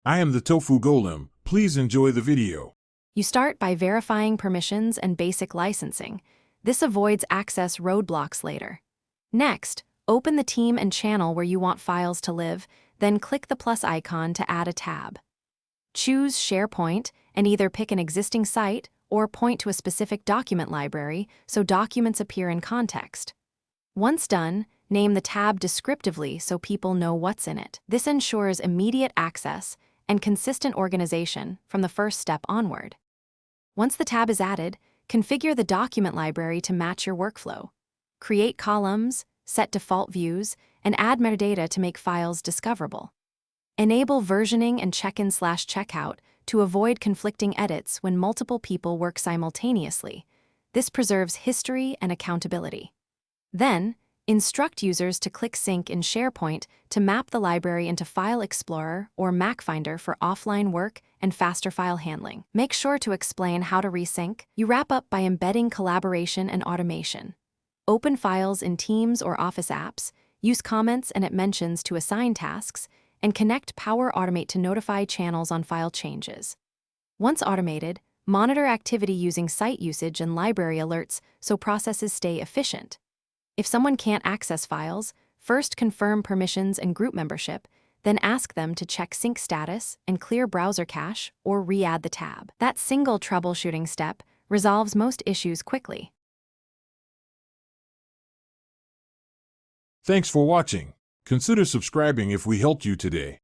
I am the Tofu Golem. Please enjoy the video. You start by verifying permissions and basic licensing. This avoids access roadblocks later. Next, open the team and channel where you want files to live, then click the plus icon to add a tab. Choose SharePoint and either pick an existing site or point to a specific document library so documents appear in context. Once done, name the tab descriptively so people know what's in it. This ensures immediate access and consistent organization from the first step onward. Once the tab is added, configure the document library to match your workflow. Create columns, set default views, and add metadata to make files discoverable. Enable versioning and check-in/checkout to avoid conflicting edits when multiple people work simultaneously. This preserves history and accountability. Then, instruct users to click Sync in SharePoint to map the library into File Explorer or MacFinder for offline work and faster file handling. Make sure to explain how to resync. You wrap up by embedding collaboration and automation. Open files in Teams or Office apps, use comments and mentions to assign tasks, and connect Power Automate to notify channels on file changes. Once automated, monitor activity using site usage and library alerts so processes stay efficient. If someone can't access files, first confirm permissions and group membership, then ask them to check sync status and clear browser cache or re-add the tab. That single troubleshooting step resolves most issues quickly. Thanks for watching. Consider subscribing if we helped you today.